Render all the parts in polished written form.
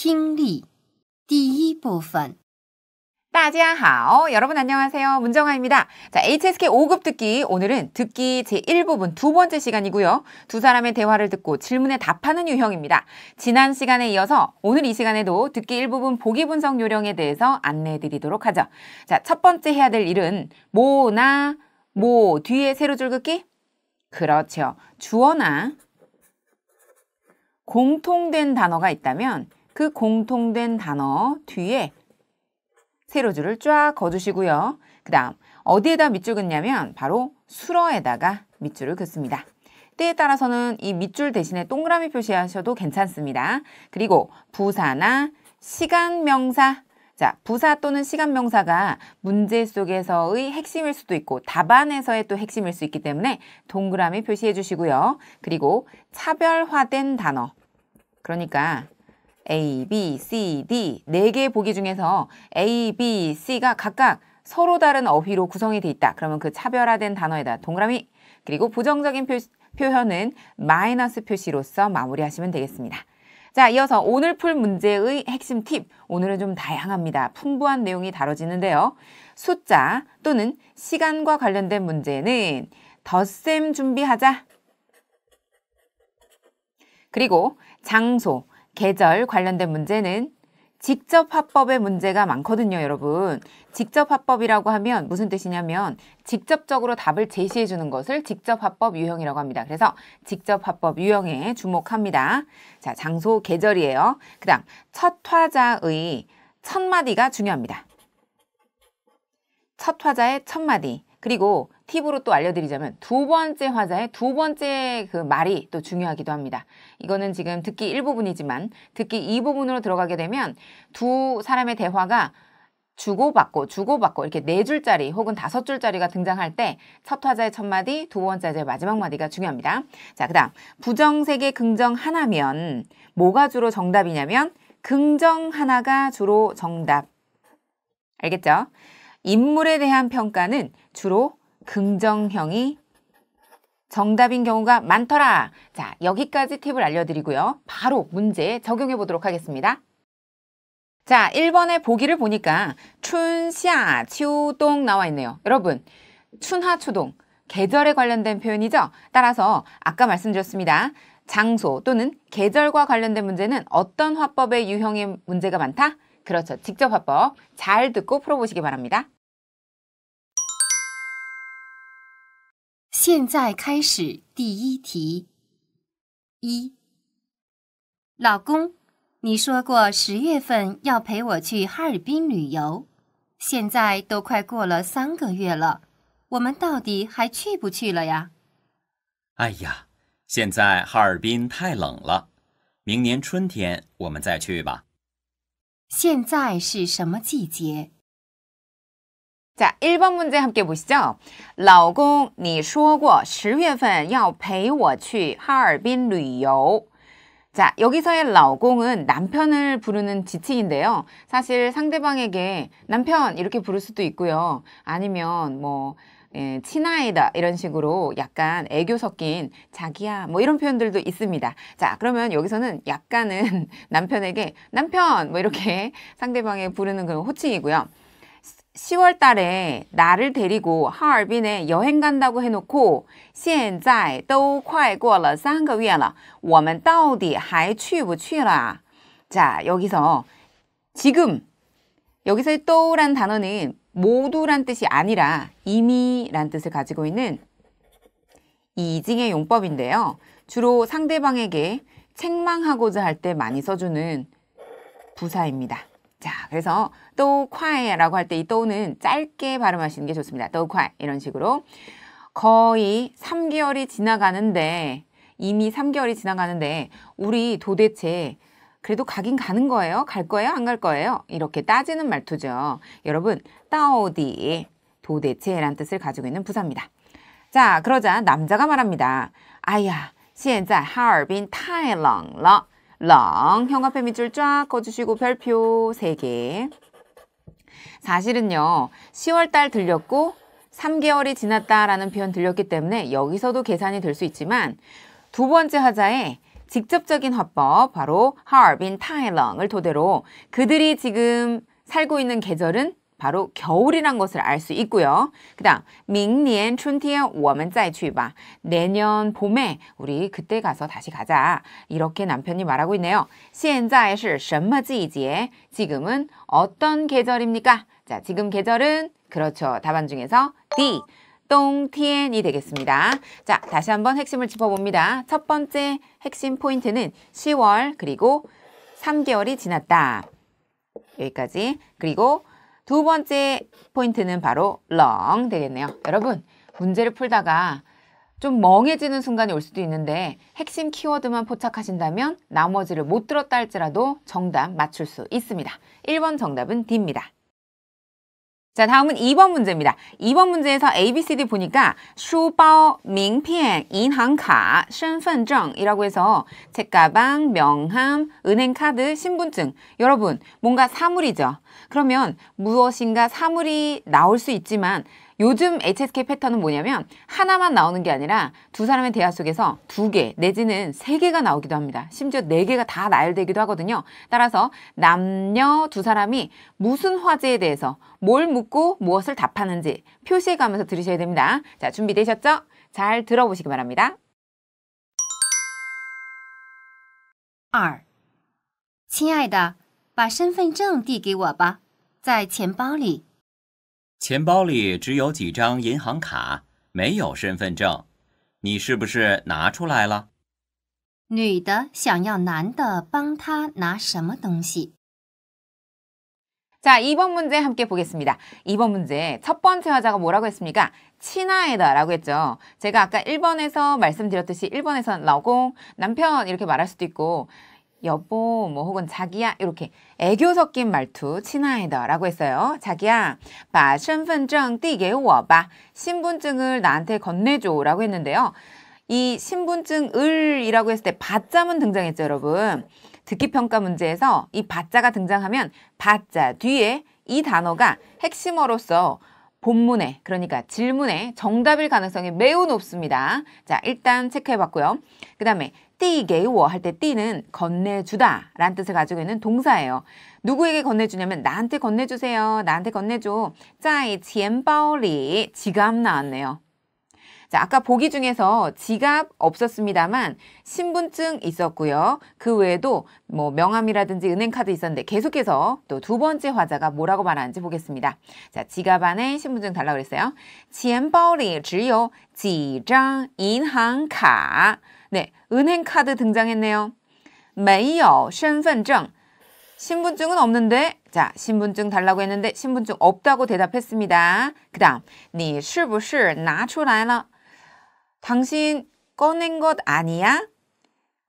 听力第一部分 大家好, 여러분 안녕하세요. 문정아입니다. 자, HSK 5급 듣기, 오늘은 듣기 제1부분 두 번째 시간이고요. 두 사람의 대화를 듣고 질문에 답하는 유형입니다. 지난 시간에 이어서 오늘 이 시간에도 듣기 1부분 보기 분석 요령에 대해서 안내해 드리도록 하죠. 자, 첫 번째 해야 될 일은 뭐나 뭐 뒤에 세로줄 긋기? 그렇죠. 주어나 공통된 단어가 있다면 그 공통된 단어 뒤에 세로줄을 쫙 그어주시고요. 그 다음 어디에다 밑줄 긋냐면 바로 수러에다가 밑줄을 긋습니다. 때에 따라서는 이 밑줄 대신에 동그라미 표시하셔도 괜찮습니다. 그리고 부사나 시간명사, 자, 부사 또는 시간명사가 문제 속에서의 핵심일 수도 있고 답안에서의 또 핵심일 수 있기 때문에 동그라미 표시해 주시고요. 그리고 차별화된 단어, 그러니까 A, B, C, D 4개의 보기 중에서 A, B, C가 각각 서로 다른 어휘로 구성이 돼 있다. 그러면 그 차별화된 단어에다 동그라미, 그리고 부정적인 표현은 마이너스 표시로서 마무리하시면 되겠습니다. 자, 이어서 오늘 풀 문제의 핵심 팁. 오늘은 좀 다양합니다. 풍부한 내용이 다뤄지는데요. 숫자 또는 시간과 관련된 문제는 덧셈 준비하자. 그리고 장소, 계절 관련된 문제는 직접화법의 문제가 많거든요, 여러분. 직접화법이라고 하면 무슨 뜻이냐면 직접적으로 답을 제시해 주는 것을 직접화법 유형이라고 합니다. 그래서 직접화법 유형에 주목합니다. 자, 장소, 계절이에요. 그 다음 첫 화자의 첫 마디가 중요합니다. 첫 화자의 첫 마디. 그리고 팁으로 또 알려드리자면 두 번째 화자의 두 번째 그 말이 또 중요하기도 합니다. 이거는 지금 듣기 1부분이지만 듣기 2부분으로 들어가게 되면 두 사람의 대화가 주고받고 이렇게 4줄짜리 혹은 5줄짜리가 등장할 때 첫 화자의 첫 마디, 두 번째 화자의 마지막 마디가 중요합니다. 자, 그 다음 부정 3개, 긍정 하나면 뭐가 주로 정답이냐면 긍정 하나가 주로 정답. 알겠죠? 인물에 대한 평가는 주로 긍정형이 정답인 경우가 많더라. 자, 여기까지 팁을 알려드리고요. 바로 문제 적용해 보도록 하겠습니다. 자, 1번의 보기를 보니까 춘, 夏,秋,冬나와 있네요. 여러분, 춘, 하, 초동 계절에 관련된 표현이죠. 따라서 아까 말씀드렸습니다. 장소 또는 계절과 관련된 문제는 어떤 화법의 유형의 문제가 많다? 그렇죠. 직접화법. 잘 듣고 풀어보시기 바랍니다. 现在开始第一题。1. 老公，你说过10月份要陪我去哈尔滨旅游，现在都快过了3个月了，我们到底还去不去了呀？哎呀，现在哈尔滨太冷了，明年春天我们再去吧。现在是什么季节？ 자, 1번 문제 함께 보시죠. 老公,你说过10月份要陪我去哈尔滨旅游. 자, 여기서의 老公은 남편을 부르는 지칭인데요. 사실 상대방에게 남편 이렇게 부를 수도 있고요. 아니면 뭐 친아이다 이런 식으로 약간 애교 섞인 자기야 뭐 이런 표현들도 있습니다. 자, 그러면 여기서는 약간은 남편에게 남편 뭐 이렇게 상대방에 부르는 그런 호칭이고요. 10월 달에 나를 데리고 하얼빈에 여행 간다고 해놓고 现在都快过了3个月了我们到底还去不去了 자, 여기서 지금 여기서의 또란 단어는 모두란 뜻이 아니라 이미란 뜻을 가지고 있는 이징의 용법인데요. 주로 상대방에게 책망하고자 할 때 많이 써주는 부사입니다. 자, 그래서 또콰이라고 할 때 이 또는 짧게 발음하시는 게 좋습니다. 또콰이 이런 식으로 거의 3개월이 지나가는데 이미 3개월이 지나가는데 우리 도대체 그래도 가긴 가는 거예요? 갈 거예요? 안 갈 거예요? 이렇게 따지는 말투죠. 여러분, 따오디 도대체란 뜻을 가지고 있는 부사입니다. 자, 그러자 남자가 말합니다. 아야, 现在哈尔滨太冷了 렁, 형 앞에 밑줄 쫙 그어주시고 별표 3개. 사실은요, 10월달 들렸고 3개월이 지났다라는 표현 들렸기 때문에 여기서도 계산이 될 수 있지만 두 번째 화자에 직접적인 화법, 바로 하얼빈 타이렁을 토대로 그들이 지금 살고 있는 계절은 바로 겨울이란 것을 알 수 있고요. 그 다음, 明年春天我们再去吧. 내년 봄에 우리 그때 가서 다시 가자. 이렇게 남편이 말하고 있네요. 现在是什么季节? 지금은 어떤 계절입니까? 자, 지금 계절은 그렇죠. 답안 중에서 D, 冬天이 되겠습니다. 자, 다시 한번 핵심을 짚어봅니다. 첫 번째 핵심 포인트는 10월 그리고 3개월이 지났다. 여기까지. 그리고 두 번째 포인트는 바로 렁 되겠네요. 여러분, 문제를 풀다가 좀 멍해지는 순간이 올 수도 있는데 핵심 키워드만 포착하신다면 나머지를 못 들었다 할지라도 정답 맞출 수 있습니다. 1번 정답은 D입니다. 자, 다음은 2번 문제입니다. 2번 문제에서 ABCD 보니까 书包, 名片, 银行卡, 身份证이라고 해서 책가방, 명함, 은행카드, 신분증. 여러분, 뭔가 사물이죠. 그러면 무엇인가 사물이 나올 수 있지만 요즘 HSK 패턴은 뭐냐면 하나만 나오는 게 아니라 두 사람의 대화 속에서 2개 내지는 3개가 나오기도 합니다. 심지어 4개가 다 나열되기도 하거든요. 따라서 남녀 두 사람이 무슨 화제에 대해서 뭘 묻고 무엇을 답하는지 표시해 가면서 들으셔야 됩니다. 자, 준비되셨죠? 잘 들어보시기 바랍니다. 2. 亲爱的，把身份证递给我吧，在钱包里。钱包里只有几张银行卡，没有身份证。你是不是拿出来了？女的想要男的帮她拿什么东西？ 자, 2번 문제 함께 보겠습니다. 2번 문제 첫 번째 화자가 뭐라고 했습니까? 친아이다 라고 했죠. 제가 아까 1번에서 말씀드렸듯이 1번에서는 라공, 남편 이렇게 말할 수도 있고 여보 뭐 혹은 자기야 이렇게 애교 섞인 말투 친아이다 라고 했어요. 자기야, 把身份证递给我吧. 신분증을 나한테 건네줘 라고 했는데요. 이 신분증을 이라고 했을 때 받자문 등장했죠, 여러분. 듣기평가 문제에서 이 받자가 등장하면 받자 뒤에 이 단어가 핵심어로서 본문에, 그러니까 질문에 정답일 가능성이 매우 높습니다. 자, 일단 체크해봤고요. 그 다음에 递给我 할 때 递는 건네주다 라는 뜻을 가지고 있는 동사예요. 누구에게 건네주냐면 나한테 건네주세요. 나한테 건네줘. 在钱包里 지갑 나왔네요. 자, 아까 보기 중에서 지갑 없었습니다만 신분증 있었고요. 그 외에도 뭐 명함이라든지 은행카드 있었는데 계속해서 또 두 번째 화자가 뭐라고 말하는지 보겠습니다. 자, 지갑 안에 신분증 달라고 그랬어요. 钱包里只有几张银行卡. 네, 은행카드 등장했네요. 没有身份证. 신분증은 없는데, 자, 신분증 달라고 했는데 신분증 없다고 대답했습니다. 그 다음, 你是不是拿出来了? 당신 꺼낸 것 아니야?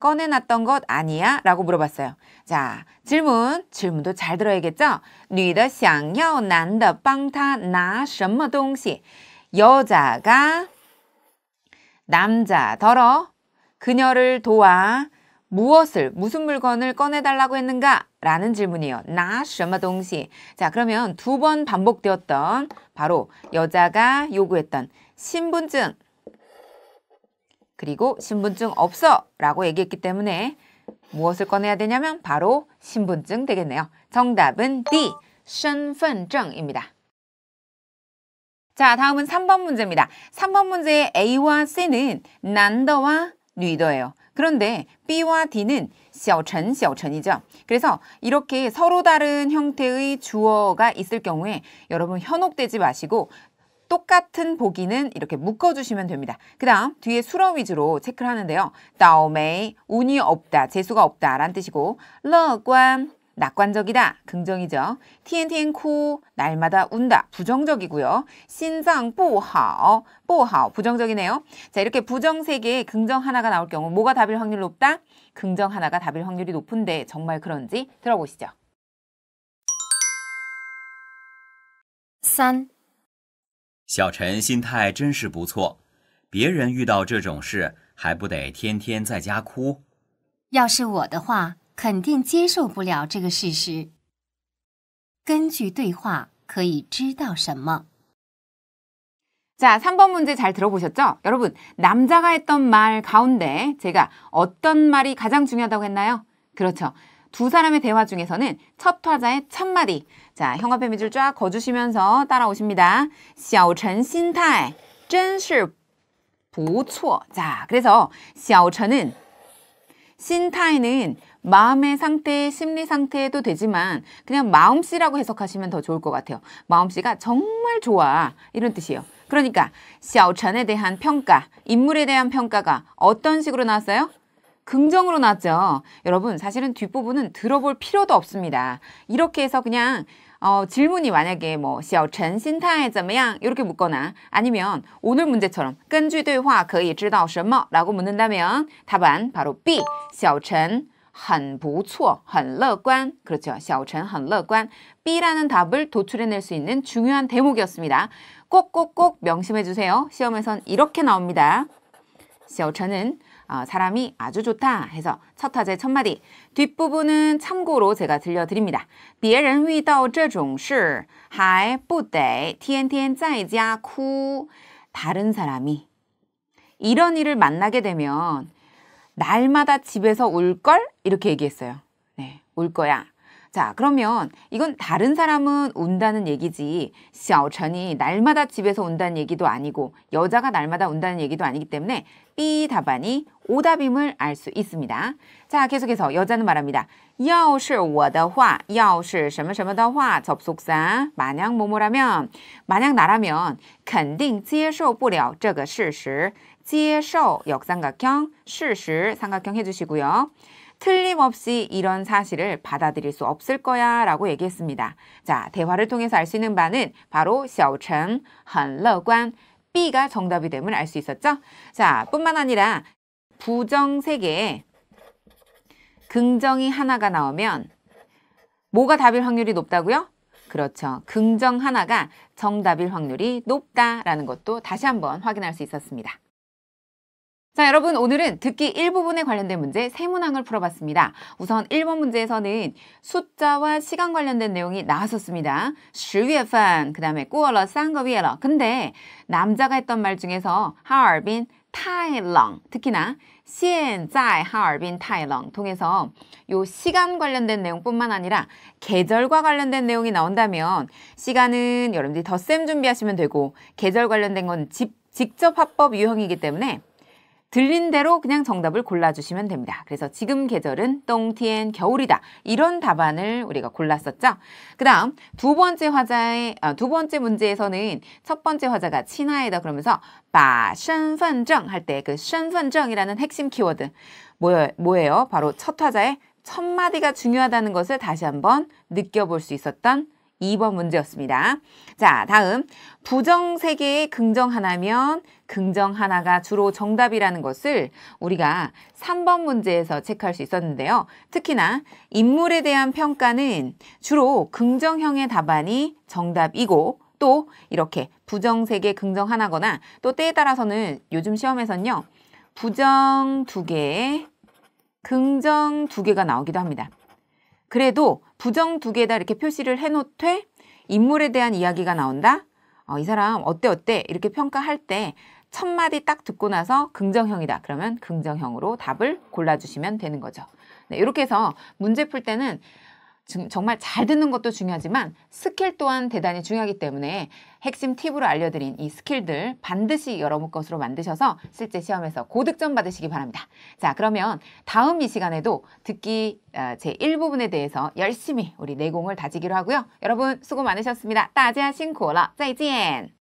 꺼내놨던 것 아니야? 라고 물어봤어요. 자, 질문도 잘 들어야겠죠? 女的想要男的帮她拿什么东西? 여자가 남자더러 그녀를 도와 무슨 물건을 꺼내달라고 했는가? 라는 질문이에요. 拿什么东西? 자, 그러면 2번 반복되었던 바로 여자가 요구했던 신분증 그리고 신분증 없어 라고 얘기했기 때문에 무엇을 꺼내야 되냐면 바로 신분증 되겠네요. 정답은 D, 身份证입니다. 자, 다음은 3번 문제입니다. 3번 문제의 A와 C는 난더와 뉘더예요. 그런데 B와 D는 小陈, 小陈이죠. 그래서 이렇게 서로 다른 형태의 주어가 있을 경우에 여러분 현혹되지 마시고 똑같은 보기는 이렇게 묶어주시면 됩니다. 그 다음 뒤에 수러 위주로 체크를 하는데요. 倒霉, 운이 없다, 재수가 없다 라는 뜻이고 乐观, 낙관적이다, 긍정이죠. 天天哭, 날마다 운다, 부정적이고요. 心脏不好, 不好, 부정적이네요. 자, 이렇게 부정 3개, 긍정 하나가 나올 경우 뭐가 답일 확률이 높다? 긍정 하나가 답일 확률이 높은데 정말 그런지 들어보시죠. 3. 小陈心态真是不错，别人遇到这种事还不得天天在家哭？要是我的话，肯定接受不了这个事实。根据对话可以知道什么？ 자, 3번 문제 잘 들어보셨죠? 여러분, 남자가 했던 말 가운데 제가 어떤 말이 가장 중요하다고 했나요? 그렇죠. 두 사람의 대화 중에서는 첫 화자의 첫 마디. 자, 형광펜 밑줄 쫙 거주시면서 따라오십니다. 小陈心态真是不错. 자, 그래서 小陈은心态는 마음의 상태, 심리 상태도 되지만 그냥 마음씨라고 해석하시면 더 좋을 것 같아요. 마음씨가 정말 좋아. 이런 뜻이에요. 그러니까 小陈에 대한 평가, 인물에 대한 평가가 어떤 식으로 나왔어요? 긍정으로 나왔죠. 여러분 사실은 뒷부분은 들어볼 필요도 없습니다. 이렇게 해서 그냥 질문이 만약에 뭐 小陈心态怎么样 이렇게 묻거나 아니면 오늘 문제처럼 根据对话可以知道什么 라고 묻는다면 답안 바로 B. 小陈很不错,很乐观. 그렇죠. 小陈很乐观. B라는 답을 도출해낼 수 있는 중요한 대목이었습니다. 꼭꼭꼭 명심해 주세요. 시험에선 이렇게 나옵니다. 小陈은 사람이 아주 좋다 해서 첫 화제 첫 마디. 뒷부분은 참고로 제가 들려드립니다. 别人遇到这种事还不得天天在家哭. 다른 사람이 이런 일을 만나게 되면 날마다 집에서 울걸? 이렇게 얘기했어요. 네, 울 거야. 자, 그러면 이건 다른 사람은 운다는 얘기지 小陈이 날마다 집에서 운다는 얘기도 아니고 여자가 날마다 운다는 얘기도 아니기 때문에 B 답안이 오답임을 알 수 있습니다. 자, 계속해서 여자는 말합니다. 要是我的话,要是什么什么的话 접속사 만약 뭐뭐라면 만약 나라면 肯定接受不了这个事实接受 역삼각형, 事实 삼각형 해주시고요. 틀림없이 이런 사실을 받아들일 수 없을 거야 라고 얘기했습니다. 자, 대화를 통해서 알 수 있는 바는 바로 小陈很乐观 B가 정답이 됨을 알 수 있었죠. 자, 뿐만 아니라 부정 3개에 긍정이 하나가 나오면 뭐가 답일 확률이 높다고요? 그렇죠. 긍정 하나가 정답일 확률이 높다라는 것도 다시 한번 확인할 수 있었습니다. 자, 여러분 오늘은 듣기 일부분에 관련된 문제 3문항을 풀어봤습니다. 우선 1번 문제에서는 숫자와 시간 관련된 내용이 나왔었습니다. 10月份, 그 다음에 过了3个月了. 근데 남자가 했던 말 중에서 하얼빈 太冷, 특히나 现在哈尔滨太冷 통해서 요 시간 관련된 내용뿐만 아니라 계절과 관련된 내용이 나온다면 시간은 여러분들이 덧셈 준비하시면 되고 계절 관련된 건 직접 화법 유형이기 때문에 들린 대로 그냥 정답을 골라주시면 됩니다. 그래서 지금 계절은冬天, 겨울이다. 이런 답안을 우리가 골랐었죠. 그 다음 두 번째 문제에서는 첫 번째 화자가 친화이다 그러면서 把身份证 할 때 그 身份证이라는 핵심 키워드 뭐예요? 바로 첫 화자의 첫 마디가 중요하다는 것을 다시 한번 느껴볼 수 있었던 2번 문제였습니다. 자, 다음 부정 3개에 긍정 하나면 긍정 하나가 주로 정답이라는 것을 우리가 3번 문제에서 체크할 수 있었는데요. 특히나 인물에 대한 평가는 주로 긍정형의 답안이 정답이고 또 이렇게 부정 3개 긍정 하나거나 또 때에 따라서는 요즘 시험에서는요. 부정 2개에 긍정 2개가 나오기도 합니다. 그래도 부정 2개에다 이렇게 표시를 해놓되 인물에 대한 이야기가 나온다? 이 사람 어때 이렇게 평가할 때 첫 마디 딱 듣고 나서 긍정형이다. 그러면 긍정형으로 답을 골라주시면 되는 거죠. 네, 이렇게 해서 문제 풀 때는 정말 잘 듣는 것도 중요하지만 스킬 또한 대단히 중요하기 때문에 핵심 팁으로 알려드린 이 스킬들 반드시 여러분 것으로 만드셔서 실제 시험에서 고득점 받으시기 바랍니다. 자, 그러면 다음 이 시간에도 듣기 제1부분에 대해서 열심히 우리 내공을 다지기로 하고요. 여러분 수고 많으셨습니다. 大家辛苦了，再见。